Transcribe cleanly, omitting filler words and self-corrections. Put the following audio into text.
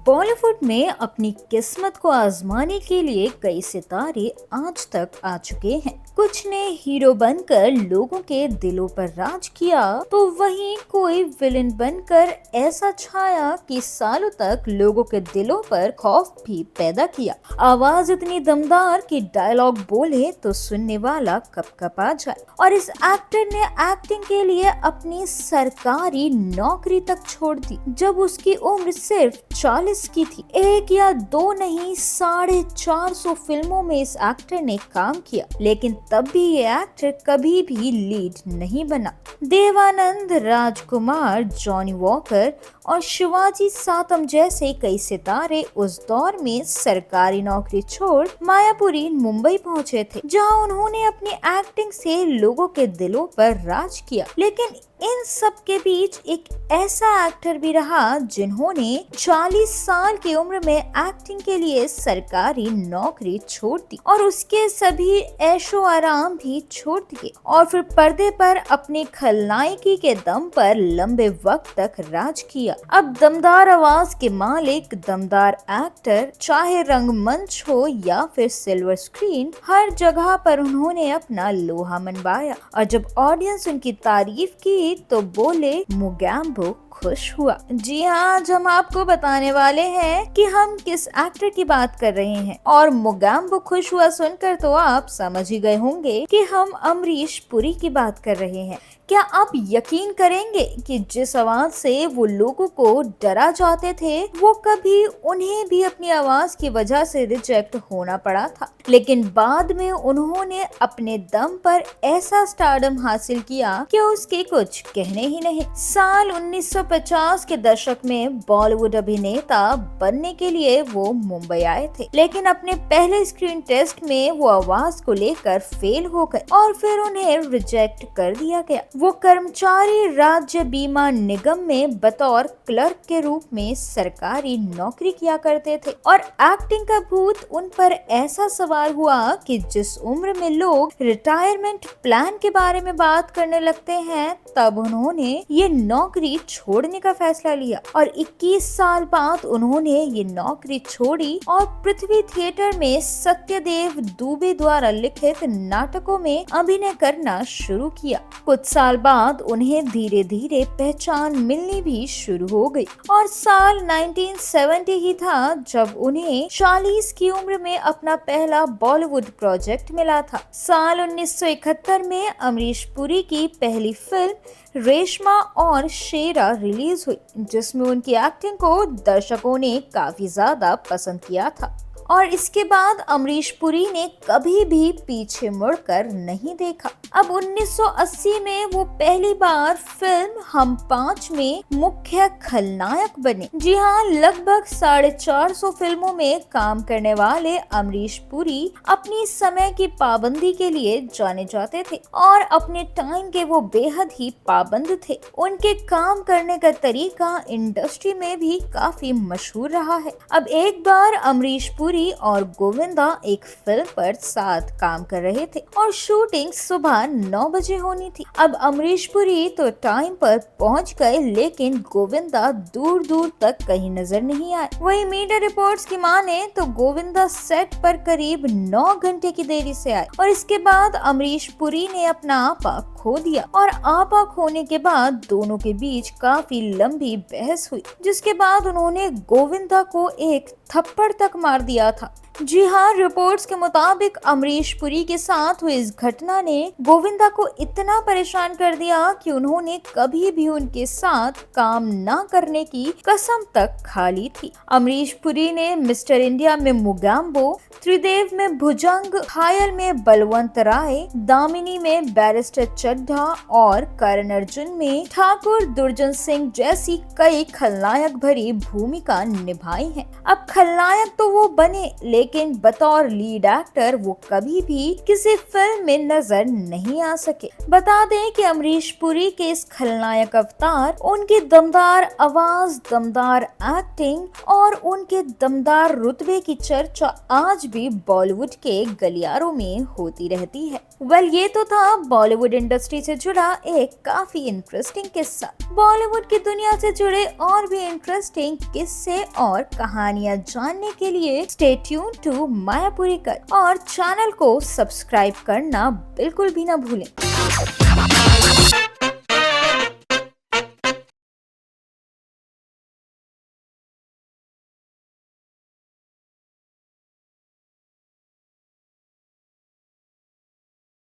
बॉलीवुड में अपनी किस्मत को आजमाने के लिए कई सितारे आज तक आ चुके हैं। कुछ ने हीरो बनकर लोगों के दिलों पर राज किया, तो वहीं कोई विलेन बनकर ऐसा छाया कि सालों तक लोगों के दिलों पर खौफ भी पैदा किया। आवाज इतनी दमदार कि डायलॉग बोले तो सुनने वाला कपकपा जाए। और इस एक्टर ने एक्टिंग के लिए अपनी सरकारी नौकरी तक छोड़ दी जब उसकी उम्र सिर्फ 40 की थी। एक या दो नहीं, 450 फिल्मों में इस एक्टर ने काम किया, लेकिन तब भी ये एक्टर कभी भी लीड नहीं बना। देवानंद, राजकुमार, जॉनी वॉकर और शिवाजी सातम जैसे कई सितारे उस दौर में सरकारी नौकरी छोड़ मायापुरी मुंबई पहुंचे थे, जहां उन्होंने अपनी एक्टिंग से लोगों के दिलों पर राज किया। लेकिन इन सब के बीच एक ऐसा एक्टर भी रहा जिन्होंने 40 साल की उम्र में एक्टिंग के लिए सरकारी नौकरी छोड़ दी और उसके सभी ऐशो आराम भी छोड़ दिए और फिर पर्दे पर अपने खलनायकी के दम पर लंबे वक्त तक राज किया। अब दमदार आवाज के मालिक, दमदार एक्टर, चाहे रंगमंच हो या फिर सिल्वर स्क्रीन, हर जगह पर उन्होंने अपना लोहा मनवाया। और जब ऑडियंस उनकी तारीफ की तो बोले, मोगैम्बो खुश हुआ। जी हाँ, आज हम आपको बताने वाले हैं कि हम किस एक्टर की बात कर रहे हैं। और मोगैम्बो खुश हुआ सुनकर तो आप समझ ही गए होंगे कि हम अमरीश पुरी की बात कर रहे हैं। क्या आप यकीन करेंगे कि जिस आवाज से वो लोगों को डरा जाते थे, वो कभी उन्हें भी अपनी आवाज की वजह से रिजेक्ट होना पड़ा था, लेकिन बाद में उन्होंने अपने दम पर ऐसा स्टारडम हासिल किया कि उसके कुछ कहने ही नहीं। साल 1950 के दशक में बॉलीवुड अभिनेता बनने के लिए वो मुंबई आए थे, लेकिन अपने पहले स्क्रीन टेस्ट में वो आवाज को लेकर फेल हो गए और फिर उन्हें रिजेक्ट कर दिया गया। वो कर्मचारी राज्य बीमा निगम में बतौर क्लर्क के रूप में सरकारी नौकरी किया करते थे और एक्टिंग का भूत उन पर ऐसा सवार हुआ कि जिस उम्र में लोग रिटायरमेंट प्लान के बारे में बात करने लगते हैं, तब उन्होंने ये नौकरी छोड़ने का फैसला लिया और 21 साल बाद उन्होंने ये नौकरी छोड़ी और पृथ्वी थिएटर में सत्यदेव दुबे द्वारा लिखित नाटकों में अभिनय करना शुरू किया। कुछ साल बाद उन्हें धीरे धीरे पहचान मिलनी भी शुरू हो गई और साल 1970 ही था जब उन्हें 40 की उम्र में अपना पहला बॉलीवुड प्रोजेक्ट मिला था। साल 1971 में अमरीश पुरी की पहली फिल्म रेशमा और शेरा रिलीज हुई, जिसमें उनकी एक्टिंग को दर्शकों ने काफी ज्यादा पसंद किया था और इसके बाद अमरीश पुरी ने कभी भी पीछे मुड़कर नहीं देखा। अब 1980 में वो पहली बार फिल्म हम 5 में मुख्य खलनायक बने। जी हाँ, लगभग 450 फिल्मों में काम करने वाले अमरीश पुरी अपनी समय की पाबंदी के लिए जाने जाते थे और अपने टाइम के वो बेहद ही पाबंद थे। उनके काम करने का तरीका इंडस्ट्री में भी काफी मशहूर रहा है। अब एक बार अमरीश पुरी और गोविंदा एक फिल्म पर साथ काम कर रहे थे और शूटिंग सुबह 9 बजे होनी थी। अब अमरीश पुरी तो टाइम पर पहुंच गए, लेकिन गोविंदा दूर दूर तक कहीं नजर नहीं आए। वही मीडिया रिपोर्ट्स की माने तो गोविंदा सेट पर करीब 9 घंटे की देरी से आए और इसके बाद अमरीश पुरी ने अपना आपा खो दिया और आपा खोने के बाद दोनों के बीच काफी लंबी बहस हुई, जिसके बाद उन्होंने गोविंदा को एक थप्पड़ तक मार दिया था। जी हाँ, रिपोर्ट्स के मुताबिक अमरीश पुरी के साथ हुई इस घटना ने गोविंदा को इतना परेशान कर दिया कि उन्होंने कभी भी उनके साथ काम न करने की कसम तक खा ली थी। अमरीश पुरी ने मिस्टर इंडिया में मोगैम्बो, त्रिदेव में भुजंग, घायल में बलवंत राय, दामिनी में बैरिस्टर चड्ढा और करण अर्जुन में ठाकुर दुर्जन सिंह जैसी कई खलनायक भरी भूमिका निभाई है। अब खलनायक तो वो बने, लेकिन बतौर लीड एक्टर वो कभी भी किसी फिल्म में नजर नहीं आ सके। बता दें कि अमरीश पुरी के इस खलनायक अवतार, उनकी दमदार आवाज, दमदार एक्टिंग और उनके दमदार रुतबे की चर्चा आज भी बॉलीवुड के गलियारों में होती रहती है। ये तो था बॉलीवुड इंडस्ट्री से जुड़ा एक काफी इंटरेस्टिंग किस्सा। बॉलीवुड की दुनिया से जुड़े और भी इंटरेस्टिंग किस्से और कहानियां जानने के लिए stay tune to Mayapuri cut और चैनल को सब्सक्राइब करना बिल्कुल भी ना भूलें।